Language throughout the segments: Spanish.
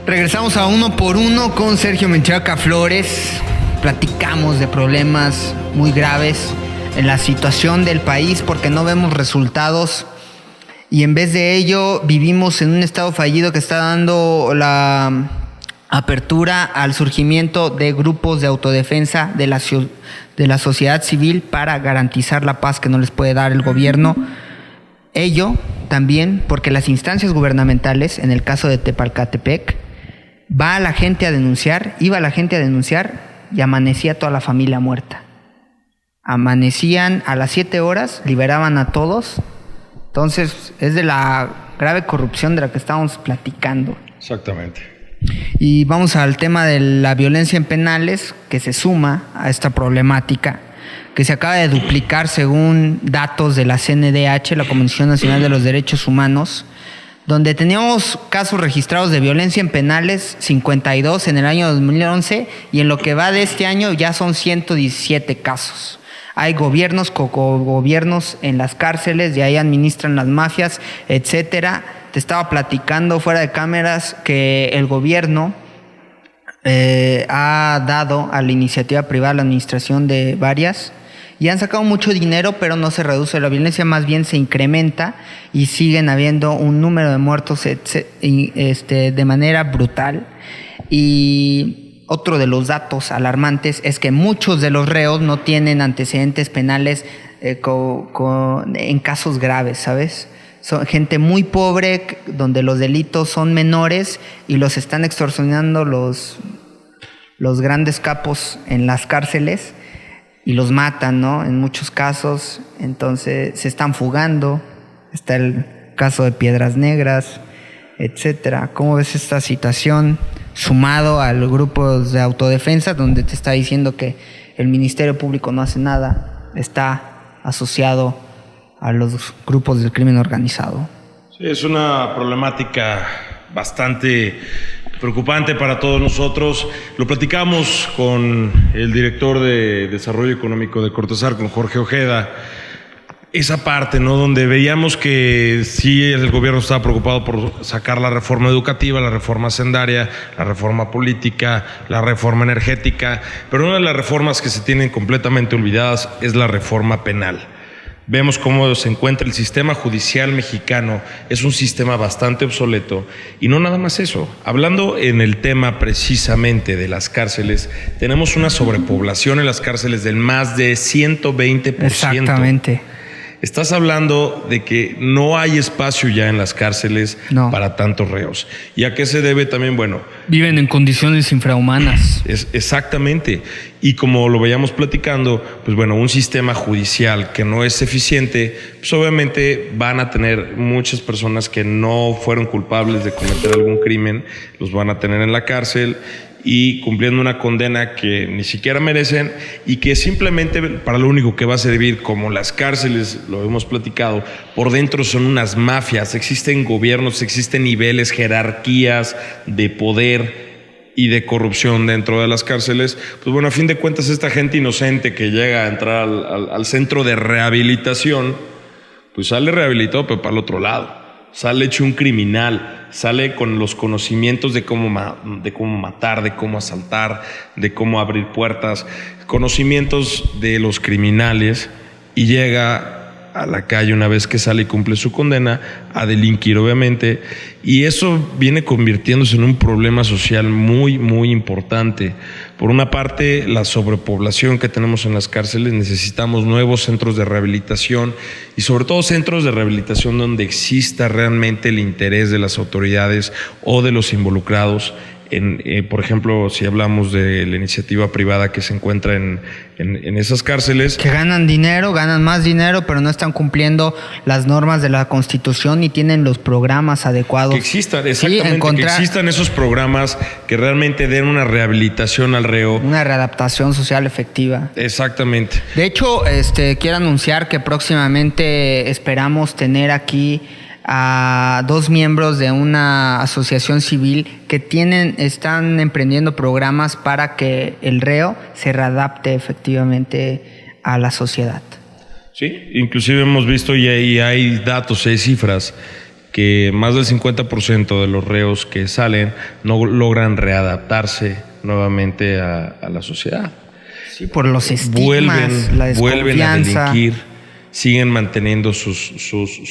Regresamos a Uno por Uno con Sergio Menchaca Flores. Platicamos de problemas muy graves en la situación del país porque no vemos resultados y en vez de ello vivimos en un estado fallido que está dando la apertura al surgimiento de grupos de autodefensa de la sociedad civil para garantizar la paz que no les puede dar el gobierno. Ello también porque las instancias gubernamentales, en el caso de Tepalcatepec, iba la gente a denunciar y amanecía toda la familia muerta. Amanecían a las 7 horas, liberaban a todos. Entonces, es de la grave corrupción de la que estábamos platicando. Exactamente. Y vamos al tema de la violencia en penales, que se suma a esta problemática, que se acaba de duplicar según datos de la CNDH, la Comisión Nacional de los Derechos Humanos, donde teníamos casos registrados de violencia en penales 52 en el año 2011 y en lo que va de este año ya son 117 casos. Hay gobiernos, cogobiernos en las cárceles y ahí administran las mafias, etcétera. Te estaba platicando fuera de cámaras que el gobierno ha dado a la iniciativa privada la administración de varias y han sacado mucho dinero, pero no se reduce la violencia, más bien se incrementa y siguen habiendo un número de muertos de manera brutal. Y otro de los datos alarmantes es que muchos de los reos no tienen antecedentes penales en casos graves, ¿sabes? Son gente muy pobre, donde los delitos son menores y los están extorsionando los grandes capos en las cárceles y los matan, ¿no? En muchos casos, entonces se están fugando. Está el caso de Piedras Negras, etcétera. ¿Cómo ves esta situación sumado al grupo de autodefensa, donde te está diciendo que el Ministerio Público no hace nada, está asociado a los grupos del crimen organizado? Sí, es una problemática bastante preocupante para todos nosotros. Lo platicamos con el director de Desarrollo Económico de Cortázar, con Jorge Ojeda, esa parte, ¿no?, donde veíamos que sí el gobierno estaba preocupado por sacar la reforma educativa, la reforma hacendaria, la reforma política, la reforma energética, pero una de las reformas que se tienen completamente olvidadas es la reforma penal. Vemos cómo se encuentra el sistema judicial mexicano, es un sistema bastante obsoleto y no nada más eso. Hablando en el tema precisamente de las cárceles, tenemos una sobrepoblación en las cárceles del más de 120%. Exactamente. Estás hablando de que no hay espacio ya en las cárceles para tantos reos. ¿Y a qué se debe también? Bueno, viven en condiciones infrahumanas. Exactamente. Y como lo veíamos platicando, pues bueno, un sistema judicial que no es eficiente, pues obviamente van a tener muchas personas que no fueron culpables de cometer algún crimen, los van a tener en la cárcel y cumpliendo una condena que ni siquiera merecen y que simplemente para lo único que va a servir, como las cárceles, lo hemos platicado, por dentro son unas mafias, existen gobiernos, existen niveles, jerarquías de poder y de corrupción dentro de las cárceles. Pues bueno, a fin de cuentas esta gente inocente que llega a entrar al centro de rehabilitación, pues sale rehabilitado pero para el otro lado. Sale hecho un criminal, sale con los conocimientos de cómo matar, de cómo asaltar, de cómo abrir puertas, conocimientos de los criminales, y llega a la calle una vez que sale y cumple su condena a delinquir, obviamente, y eso viene convirtiéndose en un problema social muy, muy importante. Por una parte, la sobrepoblación que tenemos en las cárceles, necesitamos nuevos centros de rehabilitación y sobre todo centros de rehabilitación donde exista realmente el interés de las autoridades o de los involucrados. Por ejemplo, si hablamos de la iniciativa privada que se encuentra en esas cárceles. Que ganan dinero, ganan más dinero, pero no están cumpliendo las normas de la Constitución y tienen los programas adecuados. Que existan, exactamente, sí, que existan esos programas que realmente den una rehabilitación al reo. Una readaptación social efectiva. Exactamente. De hecho, quiero anunciar que próximamente esperamos tener aquí a 2 miembros de una asociación civil que están emprendiendo programas para que el reo se readapte efectivamente a la sociedad. Sí, inclusive hemos visto y hay datos, hay cifras que más del 50% de los reos que salen no logran readaptarse nuevamente a la sociedad. Sí, por los estigmas, la desconfianza. Vuelven a delinquir, siguen manteniendo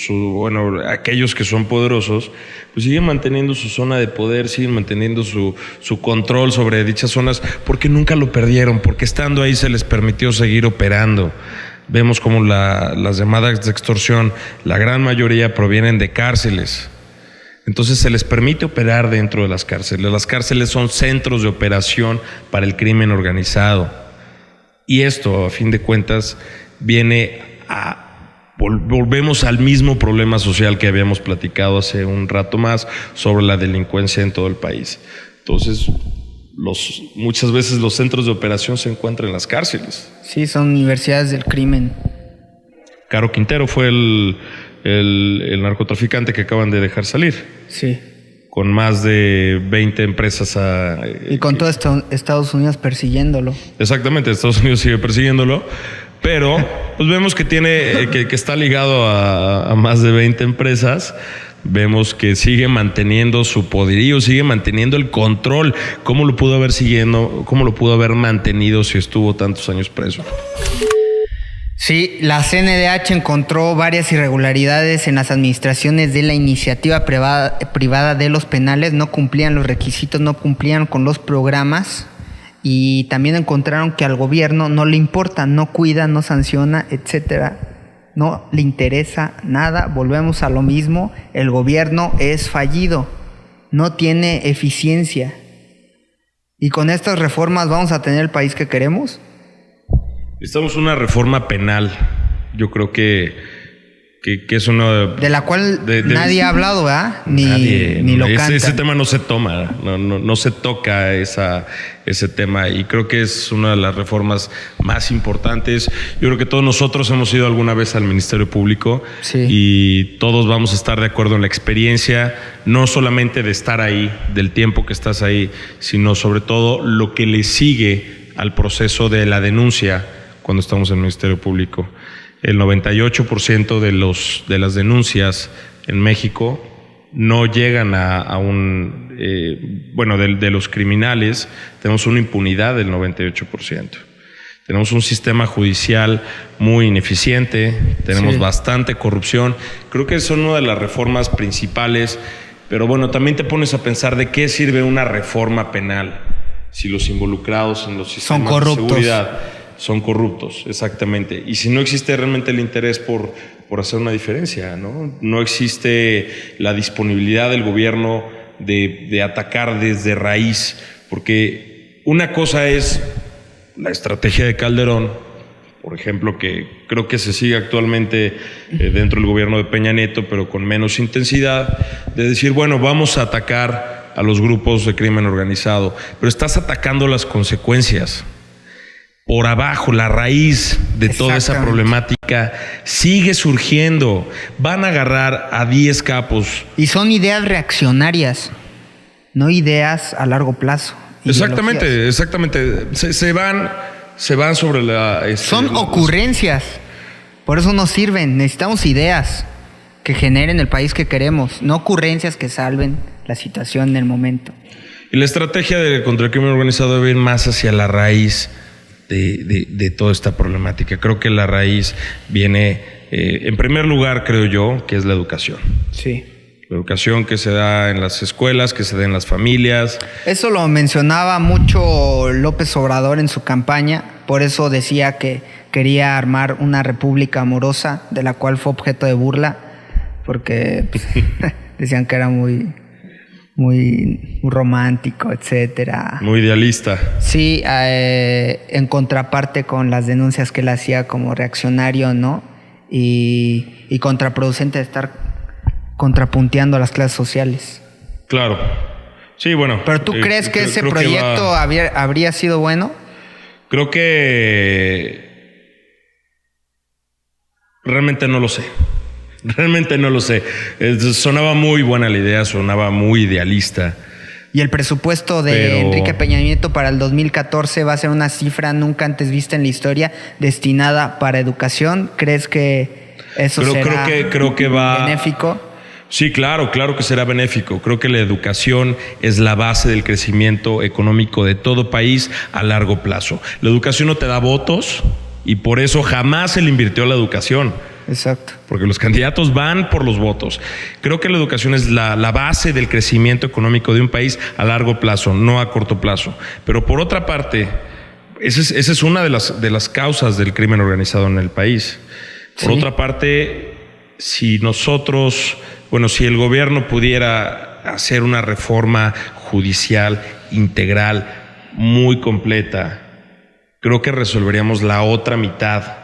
bueno, aquellos que son poderosos, pues siguen manteniendo su zona de poder, siguen manteniendo su control sobre dichas zonas, porque nunca lo perdieron, porque estando ahí se les permitió seguir operando. Vemos como las llamadas de extorsión, la gran mayoría provienen de cárceles. Entonces se les permite operar dentro de las cárceles. Las cárceles son centros de operación para el crimen organizado. Y esto, a fin de cuentas, volvemos al mismo problema social que habíamos platicado hace un rato más sobre la delincuencia en todo el país. Entonces, muchas veces los centros de operación se encuentran en las cárceles. Sí, son universidades del crimen. Caro Quintero fue el narcotraficante que acaban de dejar salir. Sí. Con más de 20 empresas. Y con todo Estados Unidos persiguiéndolo. Exactamente, Estados Unidos sigue persiguiéndolo. Pero pues vemos que que está ligado a más de 20 empresas. Vemos que sigue manteniendo su poderío, sigue manteniendo el control. ¿Cómo lo pudo haber mantenido si estuvo tantos años preso? Sí, la CNDH encontró varias irregularidades en las administraciones de la iniciativa privada de los penales. No cumplían los requisitos, no cumplían con los programas. Y también encontraron que al gobierno no le importa, no cuida, no sanciona, etcétera. No le interesa nada. Volvemos a lo mismo. El gobierno es fallido, no tiene eficiencia. ¿Y con estas reformas vamos a tener el país que queremos? Necesitamos una reforma penal. Yo creo que es una... De la cual nadie ha hablado, ¿verdad? Ni lo canta. Ese tema no se toma, no se toca ese tema, y creo que es una de las reformas más importantes. Yo creo que todos nosotros hemos ido alguna vez al Ministerio Público, sí, y todos vamos a estar de acuerdo en la experiencia, no solamente de estar ahí, del tiempo que estás ahí, sino sobre todo lo que le sigue al proceso de la denuncia cuando estamos en el Ministerio Público. El 98% de las denuncias en México no llegan de los criminales, tenemos una impunidad del 98%. Tenemos un sistema judicial muy ineficiente, tenemos bastante corrupción. Creo que son una de las reformas principales, pero bueno, también te pones a pensar de qué sirve una reforma penal si los involucrados en los sistemas de seguridad son corruptos, exactamente. Y si no existe realmente el interés por hacer una diferencia, ¿no? No existe la disponibilidad del gobierno de atacar desde raíz, porque una cosa es la estrategia de Calderón, por ejemplo, que creo que se sigue actualmente dentro del gobierno de Peña Nieto, pero con menos intensidad, de decir, bueno, vamos a atacar a los grupos de crimen organizado, pero estás atacando las consecuencias. Por abajo, la raíz de toda esa problemática sigue surgiendo. Van a agarrar a 10 capos. Y son ideas reaccionarias, no ideas a largo plazo. Exactamente. Se van sobre la... Son ocurrencias. Por eso nos sirven. Necesitamos ideas que generen el país que queremos, no ocurrencias que salven la situación en el momento. Y la estrategia contra el crimen organizado debe ir más hacia la raíz de toda esta problemática. Creo que la raíz viene, en primer lugar, creo yo, que es la educación. Sí. La educación que se da en las escuelas, que se da en las familias. Eso lo mencionaba mucho López Obrador en su campaña, por eso decía que quería armar una república amorosa, de la cual fue objeto de burla, porque decían que era muy romántico, etcétera. Muy idealista. Sí, en contraparte con las denuncias que él hacía como reaccionario, ¿no? Y contraproducente de estar contrapunteando a las clases sociales. Claro. Sí, bueno. ¿Pero tú crees que ese proyecto habría sido bueno? Creo que realmente no lo sé. Realmente no lo sé. Sonaba muy buena la idea, sonaba muy idealista. Y el presupuesto de Enrique Peña Nieto para el 2014 va a ser una cifra nunca antes vista en la historia destinada para educación. ¿Crees que eso será creo que va, benéfico? Sí, claro que será benéfico. Creo que la educación es la base del crecimiento económico de todo país a largo plazo. La educación no te da votos y por eso jamás se le invirtió a la educación. Exacto. Porque los candidatos van por los votos. Creo que la educación es la base del crecimiento económico de un país a largo plazo, no a corto plazo. Pero por otra parte, esa es una de las causas del crimen organizado en el país. Por otra parte, si el gobierno pudiera hacer una reforma judicial integral muy completa, creo que resolveríamos la otra mitad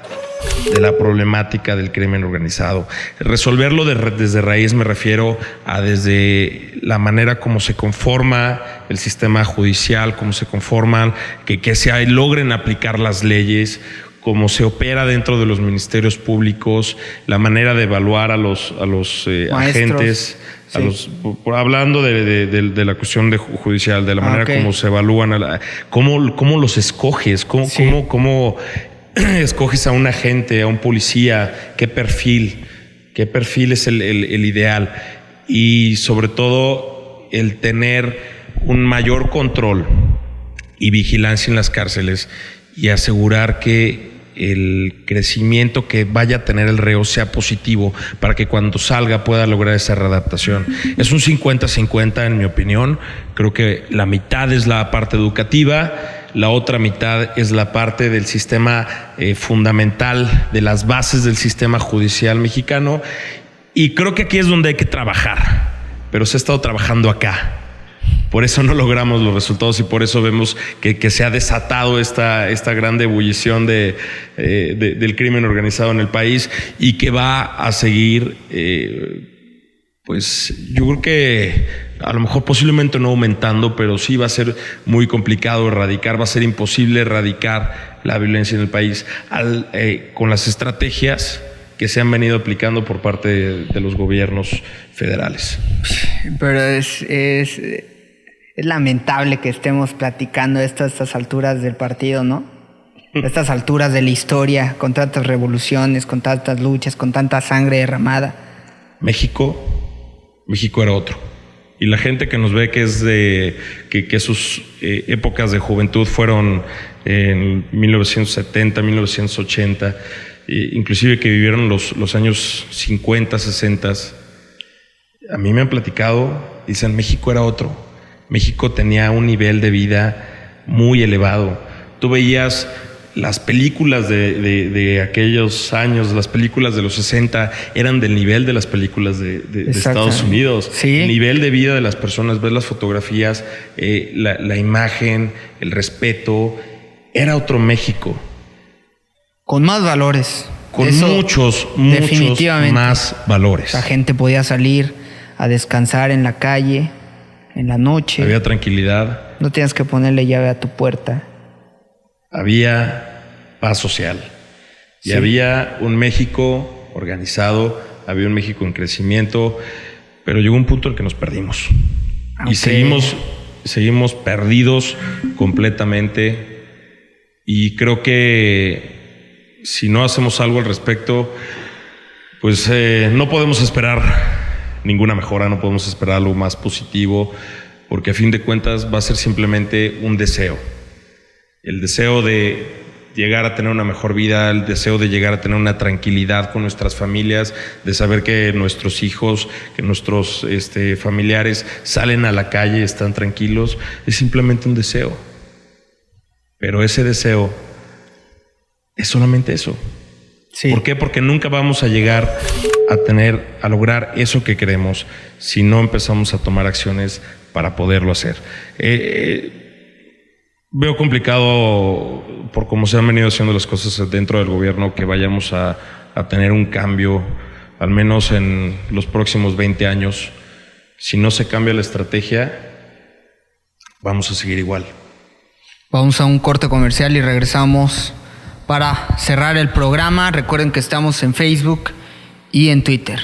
de la problemática del crimen organizado. Resolverlo desde raíz me refiero a desde la manera como se conforma el sistema judicial, cómo se conforman, que se logren aplicar las leyes, cómo se opera dentro de los ministerios públicos, la manera de evaluar a los agentes, hablando de la cuestión judicial, de la manera como se evalúan, cómo los escoges, cómo escoges a un agente, a un policía, qué perfil es el ideal, y sobre todo el tener un mayor control y vigilancia en las cárceles y asegurar que el crecimiento que vaya a tener el reo sea positivo para que cuando salga pueda lograr esa readaptación. Es un 50-50 en mi opinión. Creo que la mitad es la parte educativa, la otra mitad es la parte del sistema fundamental, de las bases del sistema judicial mexicano, y creo que aquí es donde hay que trabajar, pero se ha estado trabajando acá. Por eso no logramos los resultados y por eso vemos que se ha desatado esta gran ebullición del crimen organizado en el país, y que va a seguir, pues yo creo que a lo mejor posiblemente no aumentando, pero sí va a ser muy complicado erradicar, va a ser imposible erradicar la violencia en el país con las estrategias que se han venido aplicando por parte de los gobiernos federales. Pero es lamentable que estemos platicando esto a estas alturas del partido, ¿no? A estas alturas de la historia, con tantas revoluciones, con tantas luchas, con tanta sangre derramada. México era otro. Y la gente que nos ve que es que sus épocas de juventud fueron en 1970, 1980, inclusive que vivieron los años 50, 60, a mí me han platicado, dicen, México era otro. México tenía un nivel de vida muy elevado. Tú veías las películas de aquellos años, las películas de los 60 eran del nivel de las películas de Estados Unidos. Sí. El nivel de vida de las personas, ves las fotografías, la imagen, el respeto, era otro México. Con más valores. Con muchos más valores. La gente podía salir a descansar en la calle, en la noche. Había tranquilidad. No tienes que ponerle llave a tu puerta. Había paz social. Y había un México organizado, había un México en crecimiento, pero llegó un punto en el que nos perdimos. Y seguimos perdidos completamente. Y creo que si no hacemos algo al respecto, pues no podemos esperar ninguna mejora, no podemos esperar algo más positivo, porque a fin de cuentas va a ser simplemente un deseo. El deseo de llegar a tener una mejor vida, el deseo de llegar a tener una tranquilidad con nuestras familias, de saber que nuestros hijos, que nuestros familiares salen a la calle, están tranquilos, es simplemente un deseo. Pero ese deseo es solamente eso. Sí. ¿Por qué? Porque nunca vamos a llegar a lograr eso que queremos si no empezamos a tomar acciones para poderlo hacer. Veo complicado, por cómo se han venido haciendo las cosas dentro del gobierno, que vayamos a tener un cambio, al menos en los próximos 20 años. Si no se cambia la estrategia, vamos a seguir igual. Vamos a un corte comercial y regresamos para cerrar el programa. Recuerden que estamos en Facebook y en Twitter.